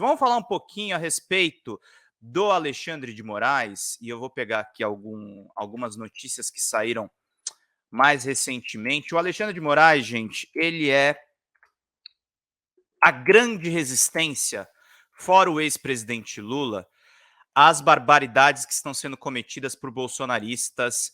Vamos falar um pouquinho a respeito do Alexandre de Moraes, e eu vou pegar aqui algumas notícias que saíram mais recentemente. O Alexandre de Moraes, gente, ele é a grande resistência, fora o ex-presidente Lula, às barbaridades que estão sendo cometidas por bolsonaristas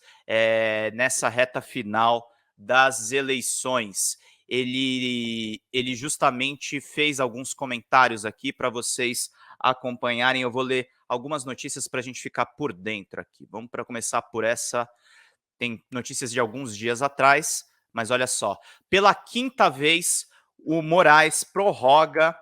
nessa reta final das eleições. Ele justamente fez alguns comentários aqui para vocês acompanharem. Eu vou ler algumas notícias para a gente ficar por dentro aqui. Vamos para começar por essa. Tem notícias de alguns dias atrás, mas olha só. Pela quinta vez, o Moraes prorroga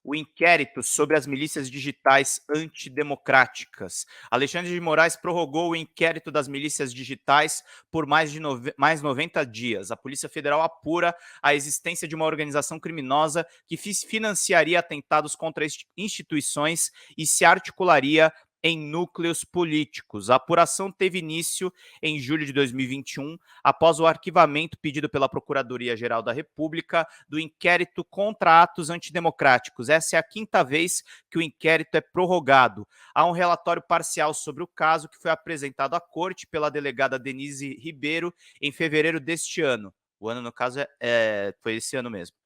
o inquérito sobre as milícias digitais antidemocráticas. Alexandre de Moraes prorrogou o inquérito das milícias digitais por mais 90 dias. A Polícia Federal apura a existência de uma organização criminosa que financiaria atentados contra instituições e se articularia em núcleos políticos. A apuração teve início em julho de 2021, após o arquivamento pedido pela Procuradoria-Geral da República do inquérito contra atos antidemocráticos. Essa é a quinta vez que o inquérito é prorrogado. Há um relatório parcial sobre o caso que foi apresentado à corte pela delegada Denise Ribeiro em fevereiro deste ano. O ano, no caso, foi esse ano mesmo.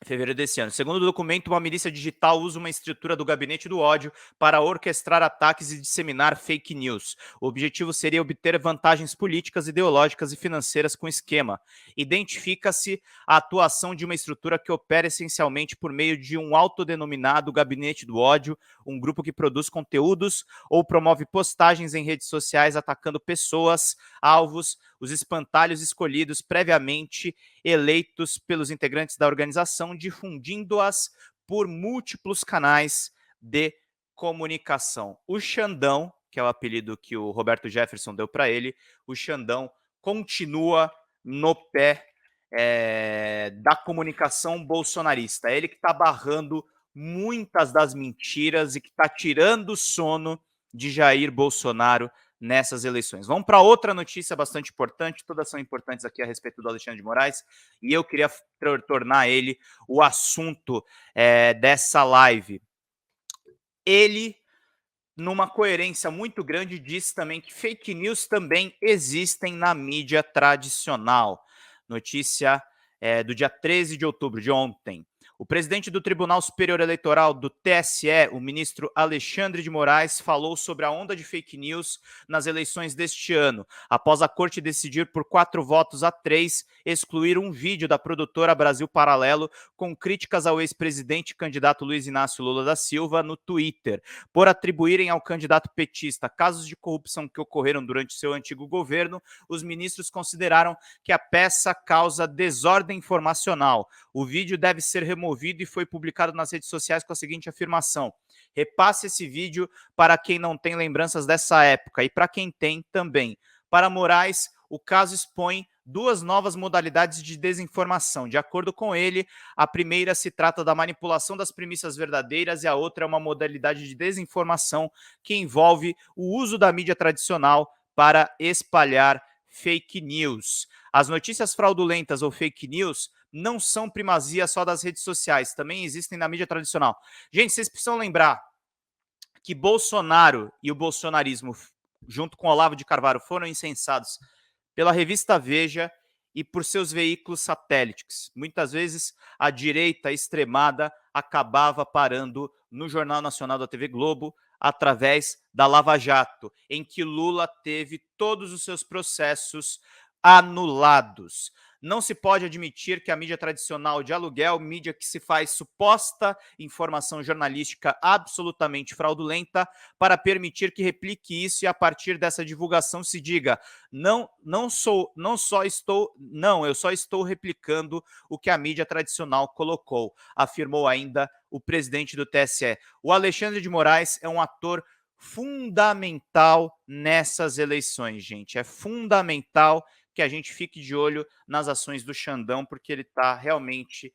Fevereiro desse ano. Segundo o documento, uma milícia digital usa uma estrutura do gabinete do ódio para orquestrar ataques e disseminar fake news. O objetivo seria obter vantagens políticas, ideológicas e financeiras com o esquema. Identifica-se a atuação de uma estrutura que opera essencialmente por meio de um autodenominado gabinete do ódio, um grupo que produz conteúdos ou promove postagens em redes sociais atacando pessoas, alvos, os espantalhos escolhidos previamente eleitos pelos integrantes da organização, difundindo-as por múltiplos canais de comunicação. O Xandão, que é o apelido que o Roberto Jefferson deu para ele, o Xandão continua no pé da comunicação bolsonarista. É ele que está barrando muitas das mentiras e que está tirando o sono de Jair Bolsonaro nessas eleições. Vamos para outra notícia bastante importante, todas são importantes aqui a respeito do Alexandre de Moraes, e eu queria tornar ele o assunto dessa live. Ele, numa coerência muito grande, diz também que fake news também existem na mídia tradicional. Notícia do dia 13 de outubro, de ontem. O presidente do Tribunal Superior Eleitoral, do TSE, o ministro Alexandre de Moraes, falou sobre a onda de fake news nas eleições deste ano, após a corte decidir por 4 votos a 3 excluir um vídeo da produtora Brasil Paralelo com críticas ao ex-presidente e candidato Luiz Inácio Lula da Silva no Twitter, por atribuírem ao candidato petista casos de corrupção que ocorreram durante seu antigo governo. Os ministros consideraram que a peça causa desordem informacional. O vídeo deve ser removido e foi publicado nas redes sociais com a seguinte afirmação: repasse esse vídeo para quem não tem lembranças dessa época e para quem tem também. Para Moraes, o caso expõe duas novas modalidades de desinformação. De acordo com ele, a primeira se trata da manipulação das premissas verdadeiras e a outra é uma modalidade de desinformação que envolve o uso da mídia tradicional para espalhar fake news. As notícias fraudulentas ou fake news não são primazia só das redes sociais, também existem na mídia tradicional. Gente, vocês precisam lembrar que Bolsonaro e o bolsonarismo, junto com Olavo de Carvalho, foram incensados pela revista Veja e por seus veículos satélites. Muitas vezes a direita extremada acabava parando no Jornal Nacional da TV Globo através da Lava Jato, em que Lula teve todos os seus processos anulados. Não se pode admitir que a mídia tradicional de aluguel, mídia que se faz suposta informação jornalística absolutamente fraudulenta, para permitir que replique isso e a partir dessa divulgação se diga eu só estou replicando o que a mídia tradicional colocou, afirmou ainda o presidente do TSE. O Alexandre de Moraes é um ator fundamental nessas eleições, gente. É fundamental que a gente fique de olho nas ações do Xandão, porque ele está realmente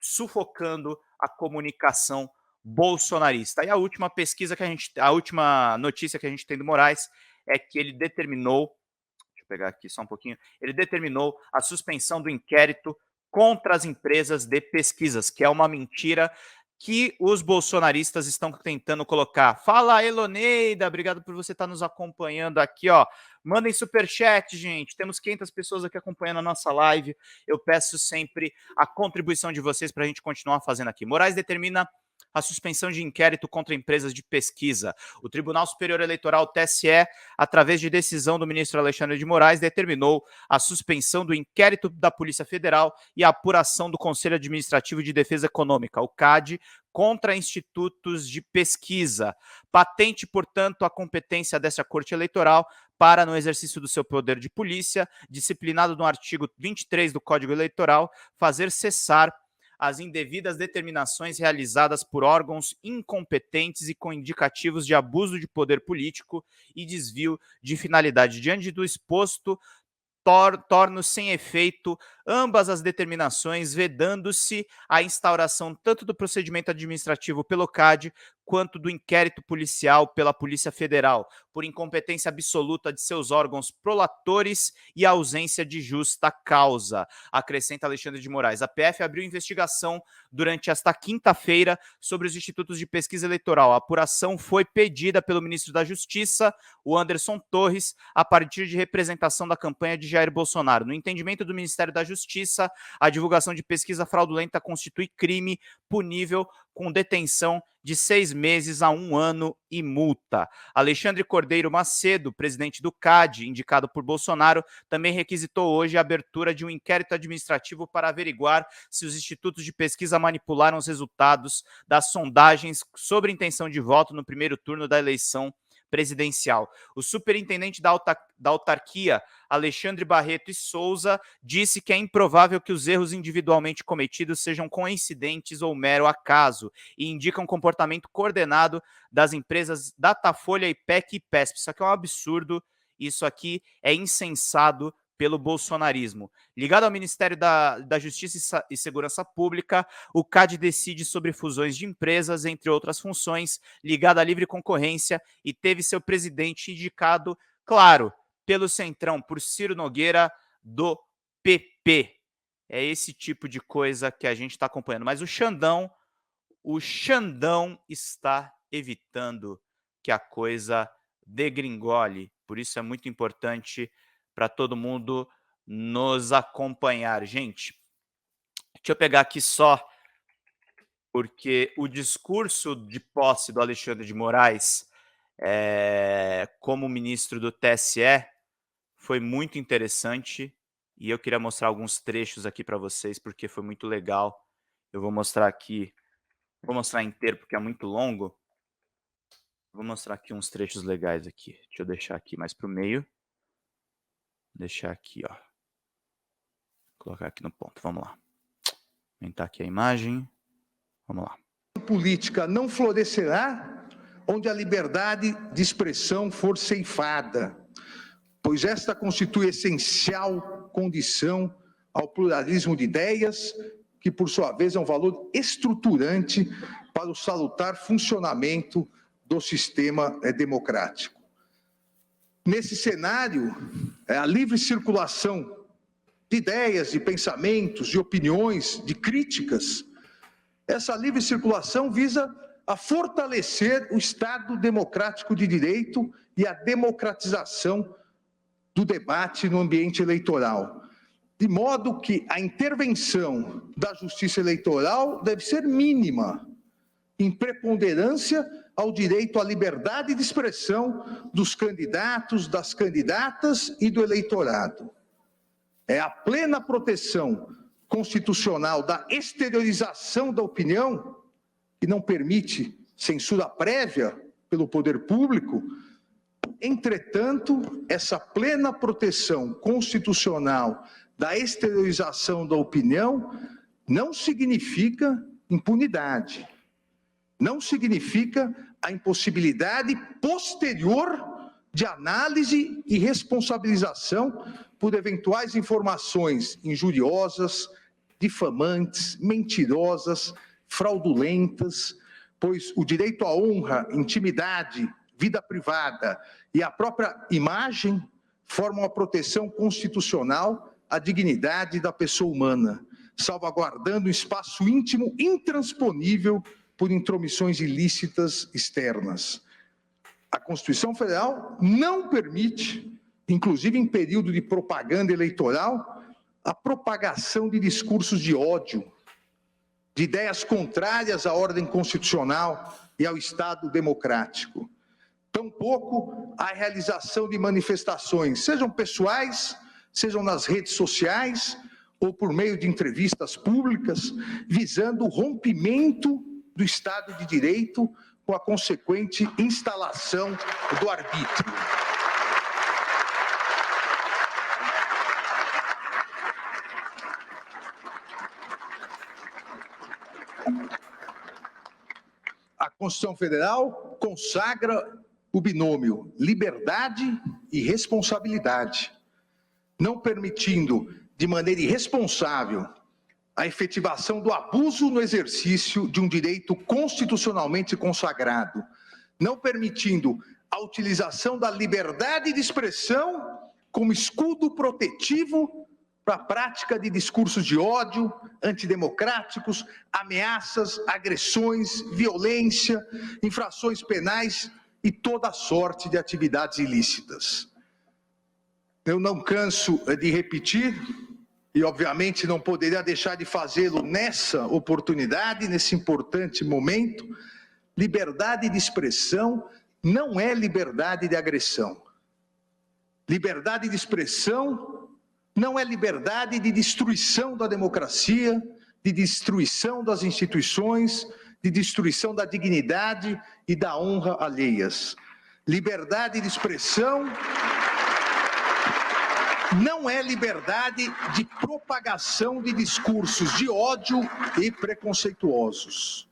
sufocando a comunicação bolsonarista. E a última notícia que a gente tem do Moraes é que ele determinou, deixa eu pegar aqui só um pouquinho, ele determinou a suspensão do inquérito contra as empresas de pesquisas, que é uma mentira que os bolsonaristas estão tentando colocar. Fala, Eloneida, obrigado por você estar nos acompanhando aqui, ó. Mandem superchat, gente. Temos 500 pessoas aqui acompanhando a nossa live. Eu peço sempre a contribuição de vocês para a gente continuar fazendo aqui. Moraes determina a suspensão de inquérito contra empresas de pesquisa. O Tribunal Superior Eleitoral, TSE, através de decisão do ministro Alexandre de Moraes, determinou a suspensão do inquérito da Polícia Federal e a apuração do Conselho Administrativo de Defesa Econômica, o CAD, contra institutos de pesquisa. Patente, portanto, a competência dessa Corte Eleitoral para, no exercício do seu poder de polícia, disciplinado no artigo 23 do Código Eleitoral, fazer cessar as indevidas determinações realizadas por órgãos incompetentes e com indicativos de abuso de poder político e desvio de finalidade. Diante do exposto, torno sem efeito ambas as determinações, vedando-se a instauração tanto do procedimento administrativo pelo CAD quanto do inquérito policial pela Polícia Federal, por incompetência absoluta de seus órgãos prolatores e ausência de justa causa, acrescenta Alexandre de Moraes. A PF abriu investigação durante esta quinta-feira sobre os institutos de pesquisa eleitoral. A apuração foi pedida pelo ministro da Justiça, o Anderson Torres, a partir de representação da campanha de Jair Bolsonaro. No entendimento do Ministério da Justiça, a divulgação de pesquisa fraudulenta constitui crime punível com detenção de 6 meses a 1 ano e multa. Alexandre Cordeiro Macedo, presidente do CAD, indicado por Bolsonaro, também requisitou hoje a abertura de um inquérito administrativo para averiguar se os institutos de pesquisa manipularam os resultados das sondagens sobre intenção de voto no primeiro turno da eleição presidencial. O superintendente da autarquia, Alexandre Barreto e Souza, disse que é improvável que os erros individualmente cometidos sejam coincidentes ou mero acaso e indicam comportamento coordenado das empresas Datafolha, IPEC e PESP. Isso aqui é um absurdo, isso aqui é insensado pelo bolsonarismo. Ligado ao Ministério da Justiça e Segurança Pública, o CAD decide sobre fusões de empresas, entre outras funções, ligado à livre concorrência, e teve seu presidente indicado, claro, pelo Centrão, por Ciro Nogueira, do PP. É esse tipo de coisa que a gente está acompanhando. Mas o Xandão está evitando que a coisa degringole. Por isso é muito importante para todo mundo nos acompanhar. Gente, deixa eu pegar aqui só, porque o discurso de posse do Alexandre de Moraes como ministro do TSE foi muito interessante e eu queria mostrar alguns trechos aqui para vocês, porque foi muito legal. Eu vou mostrar aqui, vou mostrar inteiro porque é muito longo. Vou mostrar aqui uns trechos legais aqui. Deixa eu deixar aqui mais para o meio. Deixar aqui, ó. Colocar aqui no ponto, vamos lá. Aumentar aqui a imagem. Vamos lá. Política não florescerá onde a liberdade de expressão for ceifada, pois esta constitui essencial condição ao pluralismo de ideias, que por sua vez é um valor estruturante para o salutar funcionamento do sistema democrático. Nesse cenário, a livre circulação de ideias, de pensamentos, de opiniões, de críticas, essa livre circulação visa a fortalecer o Estado democrático de direito e a democratização do debate no ambiente eleitoral, de modo que a intervenção da Justiça Eleitoral deve ser mínima, em preponderância ao direito à liberdade de expressão dos candidatos, das candidatas e do eleitorado. É a plena proteção constitucional da exteriorização da opinião, que não permite censura prévia pelo poder público. Entretanto, essa plena proteção constitucional da exteriorização da opinião não significa impunidade, não significa a impossibilidade posterior de análise e responsabilização por eventuais informações injuriosas, difamantes, mentirosas, fraudulentas, pois o direito à honra, intimidade, vida privada e a própria imagem formam a proteção constitucional à dignidade da pessoa humana. salvaguardando um espaço íntimo intransponível por intromissões ilícitas externas. A Constituição Federal não permite, inclusive em período de propaganda eleitoral, a propagação de discursos de ódio, de ideias contrárias à ordem constitucional e ao Estado democrático. Tampouco a realização de manifestações, sejam pessoais, sejam nas redes sociais ou por meio de entrevistas públicas, visando o rompimento do Estado de Direito com a consequente instalação do arbítrio. A Constituição Federal consagra o binômio liberdade e responsabilidade, não permitindo de maneira irresponsável a efetivação do abuso no exercício de um direito constitucionalmente consagrado, não permitindo a utilização da liberdade de expressão como escudo protetivo para a prática de discursos de ódio, antidemocráticos, ameaças, agressões, violência, infrações penais e toda sorte de atividades ilícitas. Eu não canso de repetir, e obviamente não poderia deixar de fazê-lo nessa oportunidade, nesse importante momento, liberdade de expressão não é liberdade de agressão. Liberdade de expressão não é liberdade de destruição da democracia, de destruição das instituições, de destruição da dignidade e da honra alheias. Liberdade de expressão não é liberdade de propagação de discursos de ódio e preconceituosos.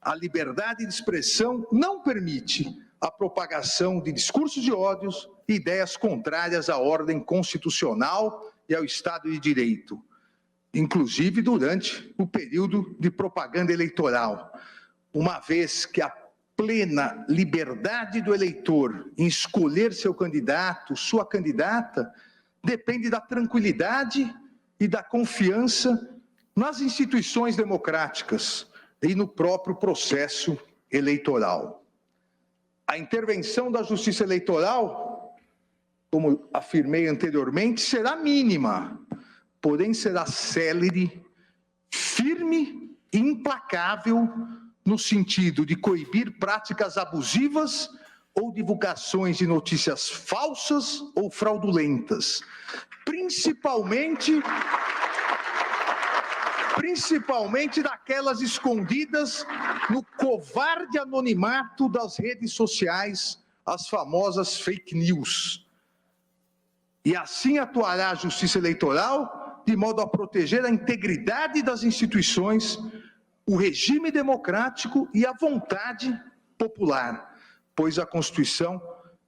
A liberdade de expressão não permite a propagação de discursos de ódios e ideias contrárias à ordem constitucional e ao Estado de Direito, inclusive durante o período de propaganda eleitoral, uma vez que a plena liberdade do eleitor em escolher seu candidato, sua candidata, depende da tranquilidade e da confiança nas instituições democráticas e no próprio processo eleitoral. A intervenção da Justiça Eleitoral, como afirmei anteriormente, será mínima, porém será célere, firme e implacável no sentido de coibir práticas abusivas ou divulgações de notícias falsas ou fraudulentas, principalmente daquelas escondidas no covarde anonimato das redes sociais, as famosas fake news. E assim atuará a Justiça Eleitoral de modo a proteger a integridade das instituições, o regime democrático e a vontade popular, pois a Constituição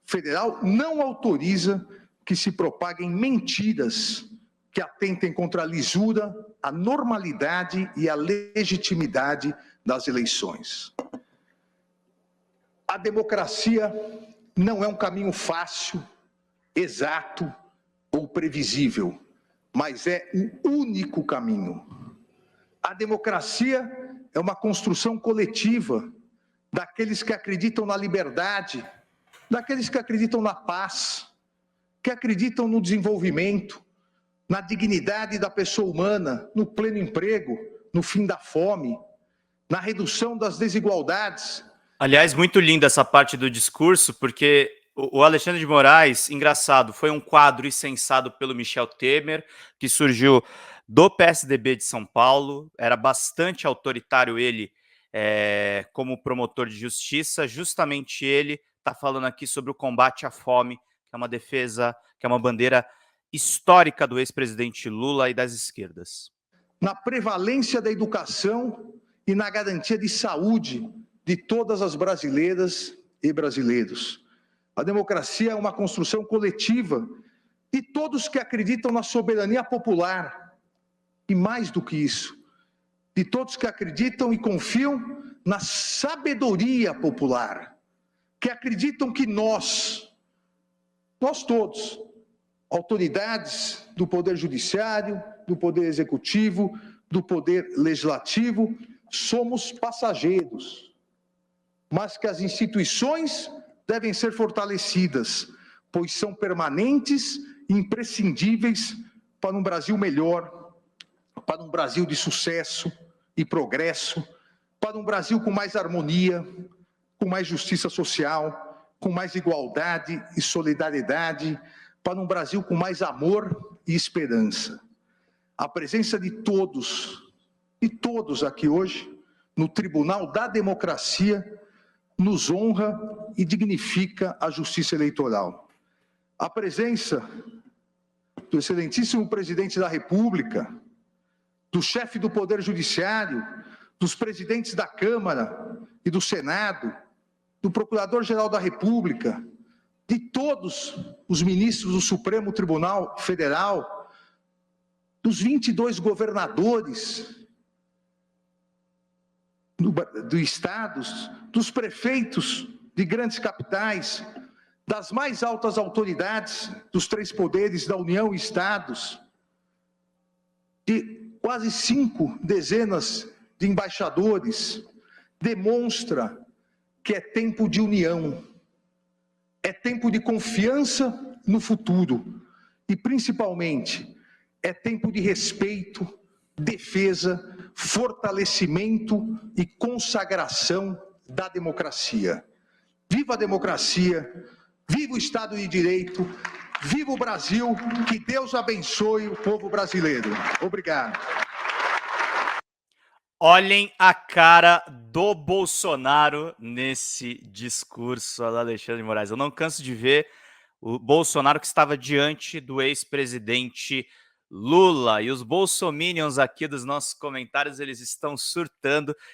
Federal não autoriza que se propaguem mentiras que atentem contra a lisura, a normalidade e a legitimidade das eleições. A democracia não é um caminho fácil, exato ou previsível, mas é o único caminho. A democracia é uma construção coletiva daqueles que acreditam na liberdade, daqueles que acreditam na paz, que acreditam no desenvolvimento, na dignidade da pessoa humana, no pleno emprego, no fim da fome, na redução das desigualdades. Aliás, muito linda essa parte do discurso, porque o Alexandre de Moraes, engraçado, foi um quadro incensado pelo Michel Temer, que surgiu do PSDB de São Paulo, era bastante autoritário ele, como promotor de justiça. Justamente ele está falando aqui sobre o combate à fome, que é uma defesa, que é uma bandeira histórica do ex-presidente Lula e das esquerdas. Na prevalência da educação e na garantia de saúde de todas as brasileiras e brasileiros. A democracia é uma construção coletiva de todos que acreditam na soberania popular. E mais do que isso, de todos que acreditam e confiam na sabedoria popular, que acreditam que nós todos, autoridades do Poder Judiciário, do Poder Executivo, do Poder Legislativo, somos passageiros, mas que as instituições devem ser fortalecidas, pois são permanentes e imprescindíveis para um Brasil melhor, para um Brasil de sucesso e progresso, para um Brasil com mais harmonia, com mais justiça social, com mais igualdade e solidariedade, para um Brasil com mais amor e esperança. A presença de todos aqui hoje, no Tribunal da Democracia, nos honra e dignifica a justiça eleitoral. A presença do excelentíssimo presidente da República, do chefe do Poder Judiciário, dos presidentes da Câmara e do Senado, do Procurador-Geral da República, de todos os ministros do Supremo Tribunal Federal, dos 22 governadores dos estados, dos prefeitos de grandes capitais, das mais altas autoridades dos 3 poderes da União e estados, de quase 5 dezenas de embaixadores, demonstra que é tempo de união, é tempo de confiança no futuro e, principalmente, é tempo de respeito, defesa, fortalecimento e consagração da democracia. Viva a democracia, viva o Estado de Direito, viva o Brasil, que Deus abençoe o povo brasileiro. Obrigado. Olhem a cara do Bolsonaro nesse discurso, Alexandre de Moraes. Eu não canso de ver o Bolsonaro que estava diante do ex-presidente Lula. E os bolsominions aqui dos nossos comentários, eles estão surtando.